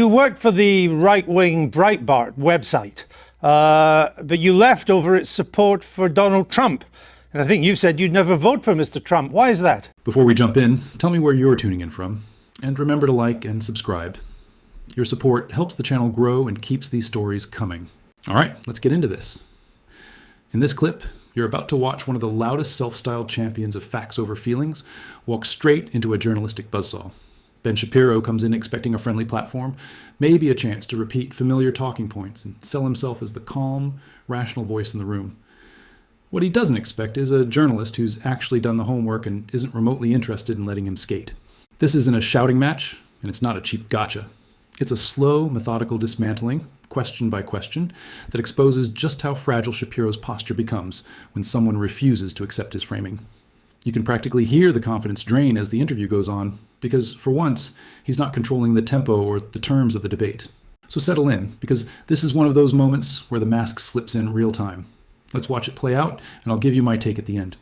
You worked for the right-wing Breitbart website, but you left over its support for Donald Trump. And I think you said you'd never vote for Mr. Trump. Why is that? Before we jump in, tell me where you're tuning in from. And remember to like and subscribe. Your support helps the channel grow and keeps these stories coming. All right, let's get into this. In this clip, you're about to watch one of the loudest self-styled champions of facts over feelings walk straight into a journalistic buzzsaw. Ben Shapiro comes in expecting a friendly platform, maybe a chance to repeat familiar talking points and sell himself as the calm, rational voice in the room. What he doesn't expect is a journalist who's actually done the homework and isn't remotely interested in letting him skate. This isn't a shouting match, and it's not a cheap gotcha. It's a slow, methodical dismantling, question by question, that exposes just how fragile Shapiro's posture becomes when someone refuses to accept his framing. You can practically hear the confidence drain as the interview goes on, because for once, he's not controlling the tempo or the terms of the debate. So settle in, because this is one of those moments where the mask slips in real time. Let's watch it play out, and I'll give you my take at the end.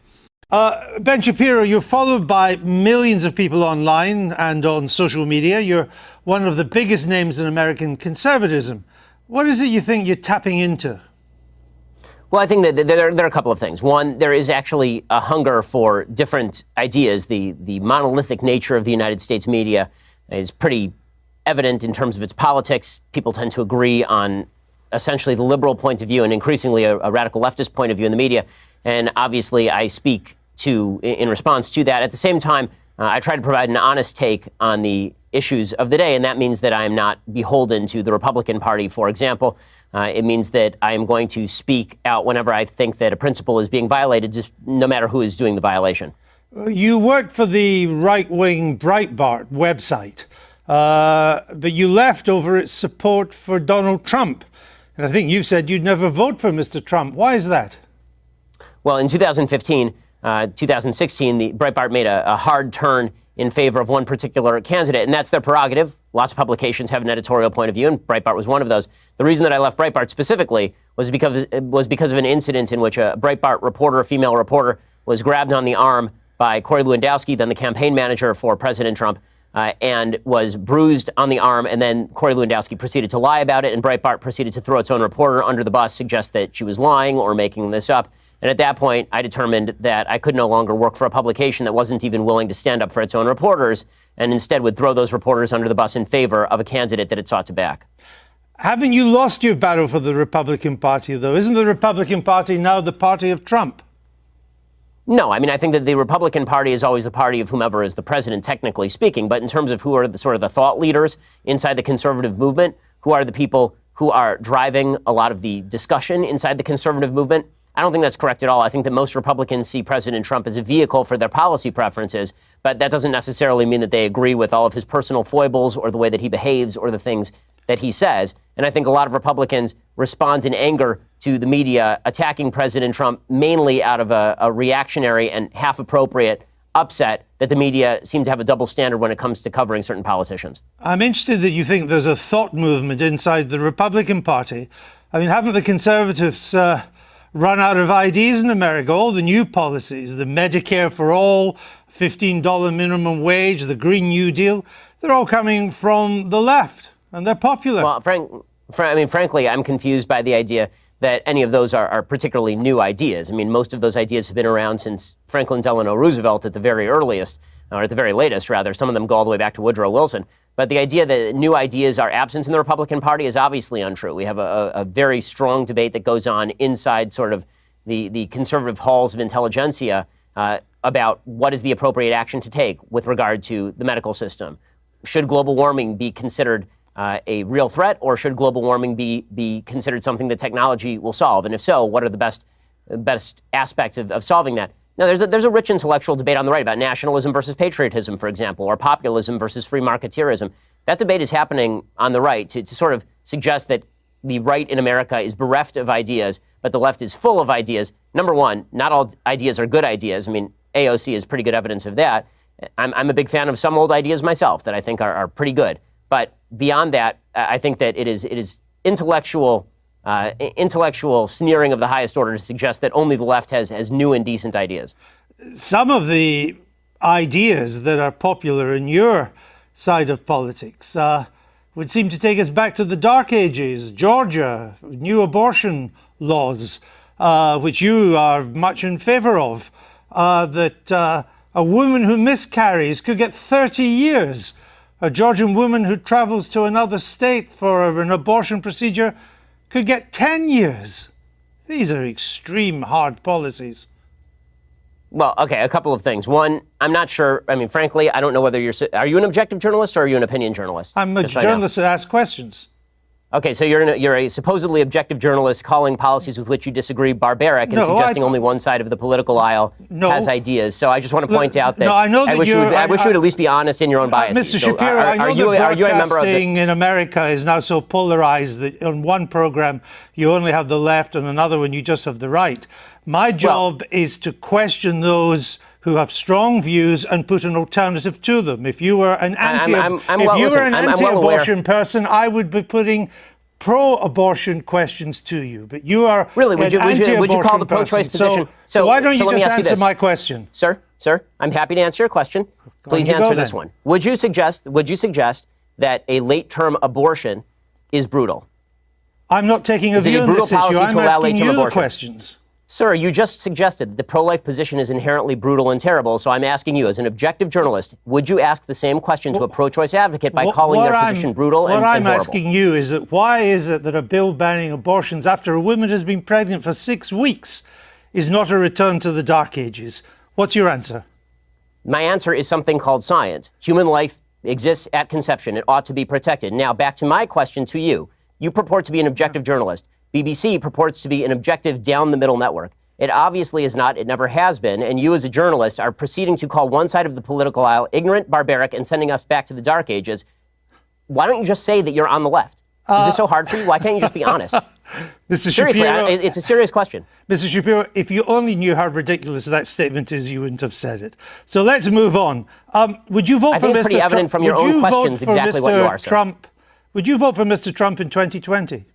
Ben Shapiro, you're followed by millions of people online and on social media. You're one of the biggest names in American conservatism. What is it you think you're tapping into? Well, I think that there are a couple of things. One, there is actually a hunger for different ideas. The monolithic nature of the United States media is pretty evident in terms of its politics. People tend to agree on essentially the liberal point of view and increasingly a radical leftist point of view in the media. And obviously, I speak in response to that. At the same time, I try to provide an honest take on the issues of the day, and that means that I am not beholden to the Republican Party, for example. It means that I am going to speak out whenever I think that a principle is being violated, just no matter who is doing the violation. You worked for the right-wing Breitbart website, but you left over its support for Donald Trump. And I think you said you'd never vote for Mr. Trump. Why is that? Well, in 2015, 2016, the Breitbart made a hard turn in favor of one particular candidate, and that's their prerogative. Lots of publications have an editorial point of view, and Breitbart was one of those. The reason that I left Breitbart specifically was because of an incident in which a Breitbart reporter, a female reporter, was grabbed on the arm by Corey Lewandowski, then the campaign manager for President Trump, and was bruised on the arm, and then Corey Lewandowski proceeded to lie about it, and Breitbart proceeded to throw its own reporter under the bus, suggest that she was lying or making this up. And at that point, I determined that I could no longer work for a publication that wasn't even willing to stand up for its own reporters, and instead would throw those reporters under the bus in favor of a candidate that it sought to back. Haven't you lost your battle for the Republican Party, though? Isn't the Republican Party now the party of Trump? No, I mean, I think that the Republican Party is always the party of whomever is the president, technically speaking. But in terms of who are the sort of the thought leaders inside the conservative movement, who are the people who are driving a lot of the discussion inside the conservative movement, I don't think that's correct at all. I think that most Republicans see President Trump as a vehicle for their policy preferences, but that doesn't necessarily mean that they agree with all of his personal foibles or the way that he behaves or the things that he says. And I think a lot of Republicans respond in anger to the media attacking President Trump mainly out of a reactionary and half-appropriate upset that the media seem to have a double standard when it comes to covering certain politicians. I'm interested that you think there's a thought movement inside the Republican Party. I mean, haven't the conservatives run out of ideas in America? All the new policies, the Medicare for all, $15 minimum wage, the Green New Deal, they're all coming from the left, and they're popular. Well, frankly, I'm confused by the idea that any of those are particularly new ideas. I mean, most of those ideas have been around since Franklin Delano Roosevelt at the very earliest, or at the very latest, rather. Some of them go all the way back to Woodrow Wilson. But the idea that new ideas are absent in the Republican Party is obviously untrue. We have a very strong debate that goes on inside sort of the conservative halls of intelligentsia about what is the appropriate action to take with regard to the medical system. Should global warming be considered a real threat, or should global warming be considered something that technology will solve? And if so, what are the best aspects of solving that? Now, there's a rich intellectual debate on the right about nationalism versus patriotism, for example, or populism versus free marketeerism. That debate is happening on the right to sort of suggest that the right in America is bereft of ideas, but the left is full of ideas. Number one, not all ideas are good ideas. I mean, AOC is pretty good evidence of that. I'm a big fan of some old ideas myself that I think are pretty good. But beyond that, I think that it is intellectual sneering of the highest order to suggest that only the left has new and decent ideas. Some of the ideas that are popular in your side of politics would seem to take us back to the Dark Ages. Georgia, new abortion laws, which you are much in favor of, that a woman who miscarries could get 30 years. A Georgian woman who travels to another state for an abortion procedure could get 10 years. These are extreme hard policies. Well, okay, a couple of things. One, I'm not sure. I mean, frankly, I don't know whether are you an objective journalist or are you an opinion journalist? I'm a journalist that asks questions. Okay, so you're a supposedly objective journalist calling policies with which you disagree barbaric and suggesting only one side of the political aisle has ideas. So I just want to point out that I wish you would at least be honest in your own biases. Mr. Shapiro, I know that broadcasting in America is now so polarized that on one program you only have the left, and another one you just have the right. My job is to question those who have strong views and put an alternative to them. If you were an anti-abortion person, I would be putting pro-abortion questions to you. But you are really would you call the pro-choice position? So why don't you just answer my question, sir? I'm happy to answer your question. Please answer this one. Would you suggest that a late-term abortion is brutal? I'm not taking a view on this issue. I'm asking you the questions. Sir, you just suggested that the pro-life position is inherently brutal and terrible, so I'm asking you, as an objective journalist, would you ask the same question to a pro-choice advocate by calling their position brutal and horrible? What I'm asking you is that why is it that a bill banning abortions after a woman has been pregnant for 6 weeks is not a return to the Dark Ages? What's your answer? My answer is something called science. Human life exists at conception. It ought to be protected. Now, back to my question to you. You purport to be an objective journalist. BBC purports to be an objective down-the-middle network. It obviously is not. It never has been. And you as a journalist are proceeding to call one side of the political aisle ignorant, barbaric, and sending us back to the Dark Ages. Why don't you just say that you're on the left? Is this so hard for you? Why can't you just be honest? Mr. Seriously, Shapiro, it's a serious question. Mr. Shapiro, if you only knew how ridiculous that statement is, you wouldn't have said it. So let's move on. Would you vote I for think Mr. it's pretty evident from your own questions exactly what you are, sir. Would you vote for Mr. Trump in 2020?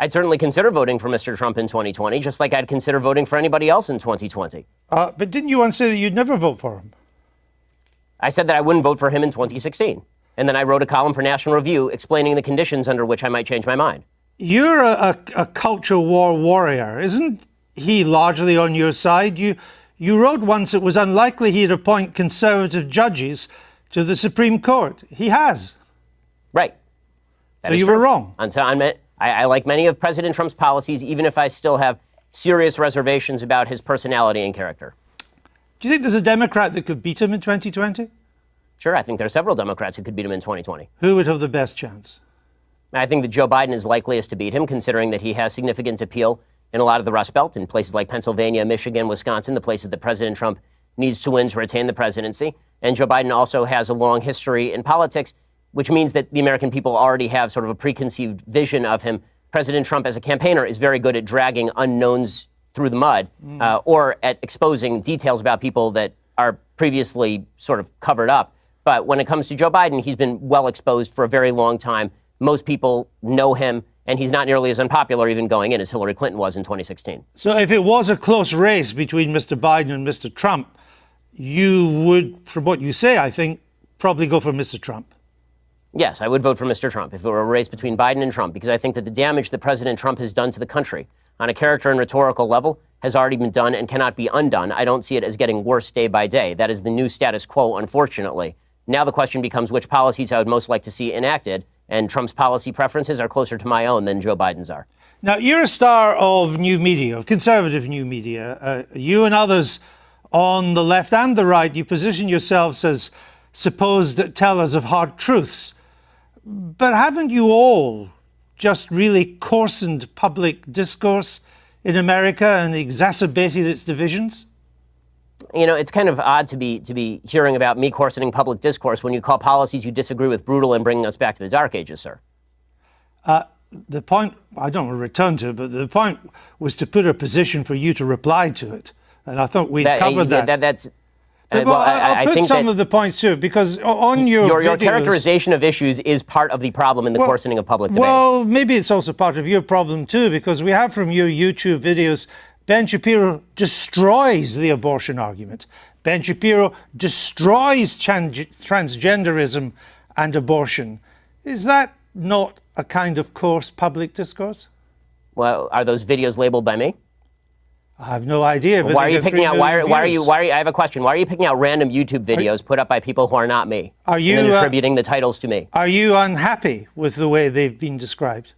I'd certainly consider voting for Mr. Trump in 2020, just like I'd consider voting for anybody else in 2020. But didn't you once say that you'd never vote for him? I said that I wouldn't vote for him in 2016. And then I wrote a column for National Review explaining the conditions under which I might change my mind. You're a culture war warrior. Isn't he largely on your side? You wrote once it was unlikely he'd appoint conservative judges to the Supreme Court. He has. Right. So you were wrong. And so I like many of President Trump's policies, even if I still have serious reservations about his personality and character. Do you think there's a Democrat that could beat him in 2020? Sure, I think there are several Democrats who could beat him in 2020. Who would have the best chance? I think that Joe Biden is likeliest to beat him, considering that he has significant appeal in a lot of the Rust Belt, in places like Pennsylvania, Michigan, Wisconsin, the places that President Trump needs to win to retain the presidency. And Joe Biden also has a long history in politics, which means that the American people already have sort of a preconceived vision of him. President Trump, as a campaigner, is very good at dragging unknowns through the mud, or at exposing details about people that are previously sort of covered up. But when it comes to Joe Biden, he's been well exposed for a very long time. Most people know him, and he's not nearly as unpopular even going in as Hillary Clinton was in 2016. So if it was a close race between Mr. Biden and Mr. Trump, you would, from what you say, I think, probably go for Mr. Trump. Yes, I would vote for Mr. Trump if it were a race between Biden and Trump, because I think that the damage that President Trump has done to the country on a character and rhetorical level has already been done and cannot be undone. I don't see it as getting worse day by day. That is the new status quo, unfortunately. Now the question becomes which policies I would most like to see enacted, and Trump's policy preferences are closer to my own than Joe Biden's are. Now, you're a star of new media, of conservative new media. You and others on the left and the right, you position yourselves as supposed tellers of hard truths. But haven't you all just really coarsened public discourse in America and exacerbated its divisions? You know, it's kind of odd to be hearing about me coarsening public discourse when you call policies you disagree with brutal and bringing us back to the Dark Ages, sir. The point, I don't want to return to it, but the point was to put a position for you to reply to it. And I thought we covered that. I put think some of the points too, because on your videos, characterization of issues is part of the problem in the coarsening of public debate. Well, maybe it's also part of your problem too, because we have from your YouTube videos, Ben Shapiro destroys the abortion argument. Ben Shapiro destroys transgenderism and abortion. Is that not a kind of coarse public discourse? Well, are those videos labeled by me? I have no idea. But Why are you picking out? Why are you? I have a question. Why are you picking out random YouTube videos put up by people who are not me? Are you and then attributing the titles to me? Are you unhappy with the way they've been described?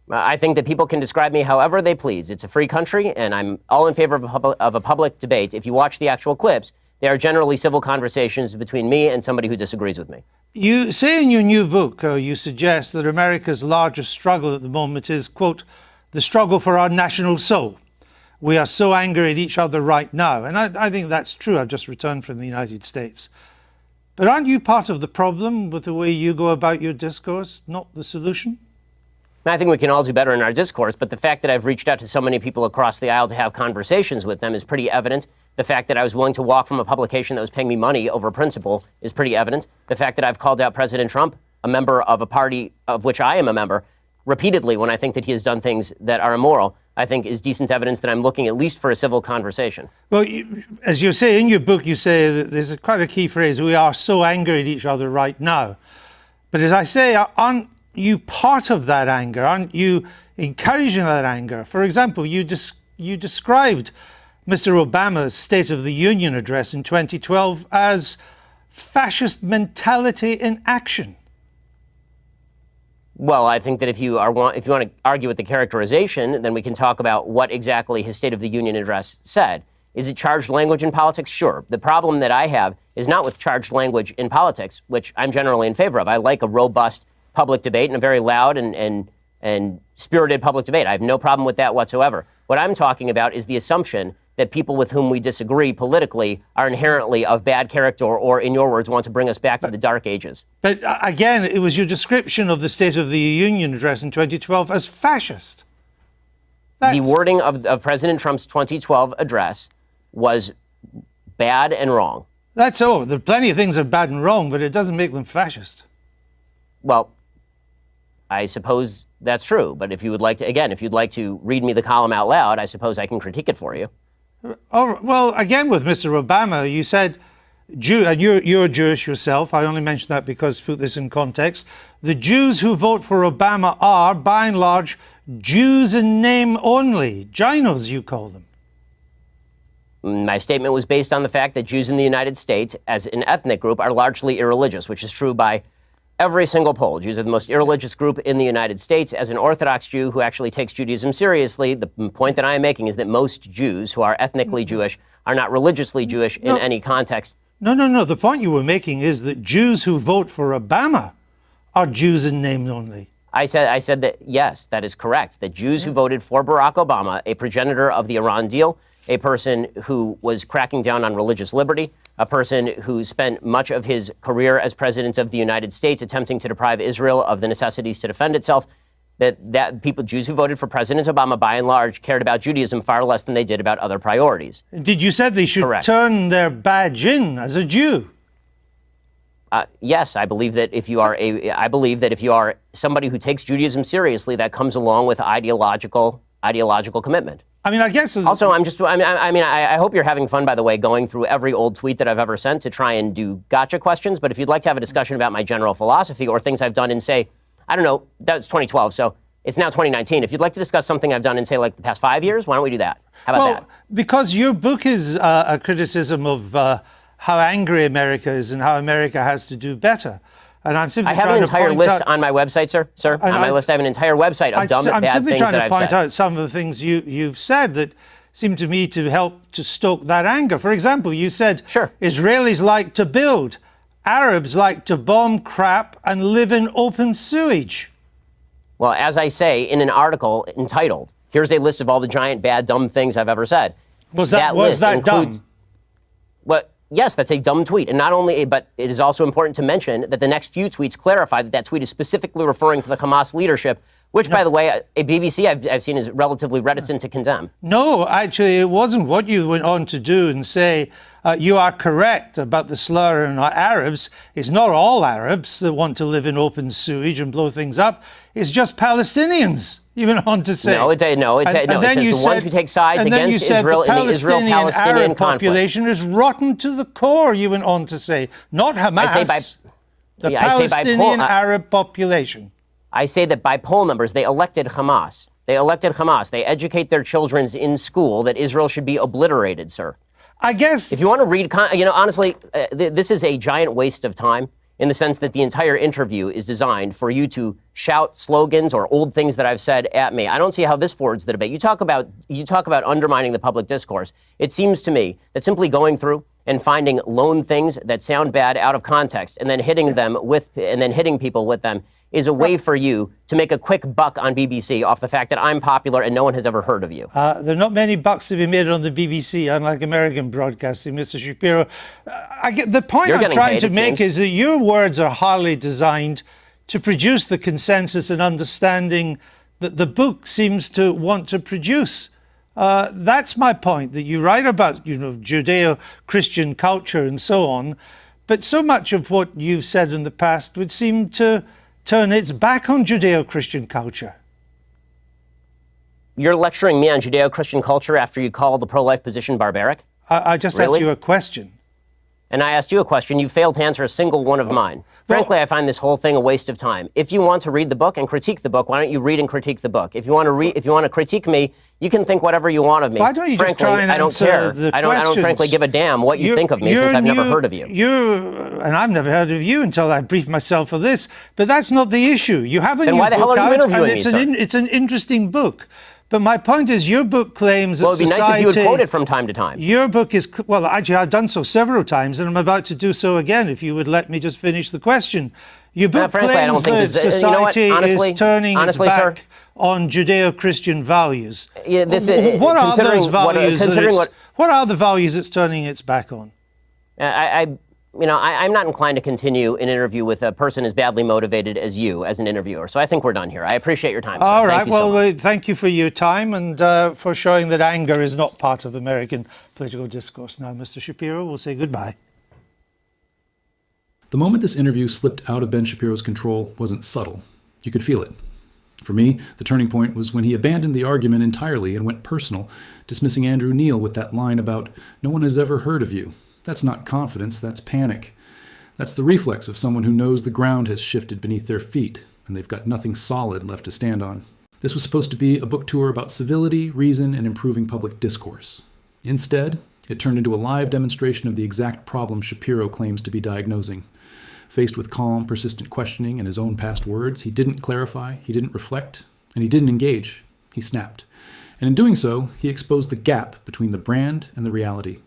I think that people can describe me however they please. It's a free country, and I'm all in favor of a public debate. If you watch the actual clips, they are generally civil conversations between me and somebody who disagrees with me. You say in your new book, you suggest that America's largest struggle at the moment is, quote, the struggle for our national soul. We are so angry at each other right now. And I think that's true. I've just returned from the United States. But aren't you part of the problem with the way you go about your discourse, not the solution? I think we can all do better in our discourse, but the fact that I've reached out to so many people across the aisle to have conversations with them is pretty evident. The fact that I was willing to walk from a publication that was paying me money over principle is pretty evident. The fact that I've called out President Trump, a member of a party of which I am a member, repeatedly when I think that he has done things that are immoral, I think is decent evidence that I'm looking at least for a civil conversation. Well, as you say in your book, you say that there's quite a key phrase, we are so angry at each other right now. But as I say, aren't you part of that anger? Aren't you encouraging that anger? For example, you described Mr. Obama's State of the Union address in 2012 as fascist mentality in action. Well, I think that if you want to argue with the characterization, then we can talk about what exactly his State of the Union address said. Is it charged language in politics? Sure. The problem that I have is not with charged language in politics, which I'm generally in favor of. I like a robust public debate and a very loud and spirited public debate. I have no problem with that whatsoever. What I'm talking about is the assumption that people with whom we disagree politically are inherently of bad character or, in your words, want to bring us back to the dark ages. But again, it was your description of the State of the Union address in 2012 as fascist. The wording of President Trump's 2012 address was bad and wrong. That's all. There are plenty of things that are bad and wrong, but it doesn't make them fascist. Well, I suppose that's true. But if you would like to, again, if you'd like to read me the column out loud, I suppose I can critique it for you. Oh, well, again, with Mr. Obama, you said, and you're Jewish yourself. I only mention that because to put this in context. The Jews who vote for Obama are, by and large, Jews in name only. Ginos, you call them. My statement was based on the fact that Jews in the United States, as an ethnic group, are largely irreligious, which is true by every single poll. Jews are the most irreligious group in the United States. As an Orthodox Jew who actually takes Judaism seriously, the point that I am making is that most Jews who are ethnically Jewish are not religiously Jewish in any context. No. The point you were making is that Jews who vote for Obama are Jews in name only. I said that, yes, that is correct, that Jews who voted for Barack Obama, a progenitor of the Iran deal, a person who was cracking down on religious liberty, a person who spent much of his career as president of the United States attempting to deprive Israel of the necessities to defend itself, that people, Jews who voted for President Obama, by and large, cared about Judaism far less than they did about other priorities. Did you say they should turn their badge in as a Jew? Yes, I believe that if you are somebody who takes Judaism seriously, that comes along with ideological commitment. I mean, I guess. Also, I hope you're having fun, by the way, going through every old tweet that I've ever sent to try and do gotcha questions. But if you'd like to have a discussion about my general philosophy or things I've done in, say, I don't know, that was 2012, so it's now 2019. If you'd like to discuss something I've done in, say, like the past 5 years, why don't we do that? How about that? Because your book is a criticism of how angry America is and how America has to do better. And I'm simply I have an entire list on my website, sir. On my list, I have an entire website of dumb, bad things that I've said. I'm simply trying to point out some of the things you've said that seem to me to help to stoke that anger. For example, you said Israelis like to build, Arabs like to bomb crap and live in open sewage. Well, as I say in an article entitled, "Here's a list of all the giant, bad, dumb things I've ever said." Was that dumb? Well, yes, that's a dumb tweet. And not only, but it is also important to mention that the next few tweets clarify that that tweet is specifically referring to the Hamas leadership, which, by the way, a BBC I've seen is relatively reticent to condemn. No, actually, it wasn't. What you went on to do and say, you are correct about the slur on Arabs. It's not all Arabs that want to live in open sewage and blow things up. It's just Palestinians. You went on to say. It says the ones who take sides against Israel in the Israel-Palestinian conflict. Population is rotten to the core, you went on to say. Not Hamas. the Yeah, I say by Palestinian Arab population. I say that by poll numbers, they elected Hamas. They elected Hamas. They educate their children in school that Israel should be obliterated, sir. I guess If you want to read, honestly, this is a giant waste of time in the sense that the entire interview is designed for you to shout slogans or old things that I've said at me. I don't see how this forwards the debate. You talk about undermining the public discourse. It seems to me that simply going through and finding lone things that sound bad out of context and then hitting people with them is a way for you to make a quick buck on BBC off the fact that I'm popular and no one has ever heard of you. there are not many bucks to be made on the BBC, unlike American broadcasting, Mr. Shapiro. The point You're I'm getting trying paid, to it make seems. is that your words are hardly designed to produce the consensus and understanding that the book seems to want to produce. That's my point, that you write about, Judeo-Christian culture and so on, but so much of what you've said in the past would seem to turn its back on Judeo-Christian culture. You're lecturing me on Judeo-Christian culture after you call the pro-life position barbaric? I just Really? asked you a question. And I asked you a question. You failed to answer a single one of mine. Frankly, I find this whole thing a waste of time. If you want to read the book and critique the book, why don't you read and critique the book? If you want to critique me, you can think whatever you want of me. Why don't you frankly, just try and I don't answer care. the I don't questions? frankly give a damn what you think of me since I've never heard of you. And I've never heard of you until I briefed myself for this. But that's not the issue. You have a Then new why the hell book are you out, interviewing and me, sir? it's an interesting book. But my point is, your book claims that Well, it'd be nice if you would quote it from time to time. Your book is, well, actually, I've done so several times, and I'm about to do so again, if you would let me just finish the question. Your book frankly, I don't claims think that society honestly, is turning its back sir, on Judeo-Christian values. Yeah, What are considering those values? what What are the values it's turning its back on? I'm not inclined to continue an interview with a person as badly motivated as you as an interviewer. So I think we're done here. I appreciate your time, sir. All right. Thank you so much. Thank you for your time and for showing that anger is not part of American political discourse. Now, Mr. Shapiro, we'll say goodbye. The moment this interview slipped out of Ben Shapiro's control wasn't subtle. You could feel it. For me, the turning point was when he abandoned the argument entirely and went personal, dismissing Andrew Neil with that line about, "No one has ever heard of you." That's not confidence, that's panic. That's the reflex of someone who knows the ground has shifted beneath their feet, and they've got nothing solid left to stand on. This was supposed to be a book tour about civility, reason, and improving public discourse. Instead, it turned into a live demonstration of the exact problem Shapiro claims to be diagnosing. Faced with calm, persistent questioning and his own past words, he didn't clarify, he didn't reflect, and he didn't engage. He snapped. And in doing so, he exposed the gap between the brand and the reality.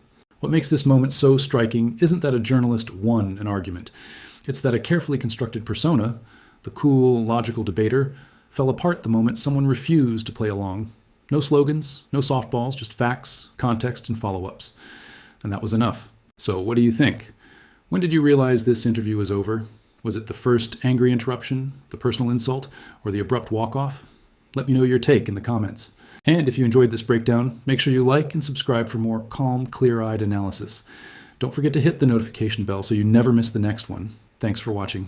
What makes this moment so striking isn't that a journalist won an argument. It's that a carefully constructed persona, the cool, logical debater, fell apart the moment someone refused to play along. No slogans, no softballs, just facts, context, and follow-ups. And that was enough. So what do you think? When did you realize this interview was over? Was it the first angry interruption, the personal insult, or the abrupt walk-off? Let me know your take in the comments. And if you enjoyed this breakdown, make sure you like and subscribe for more calm, clear-eyed analysis. Don't forget to hit the notification bell so you never miss the next one. Thanks for watching.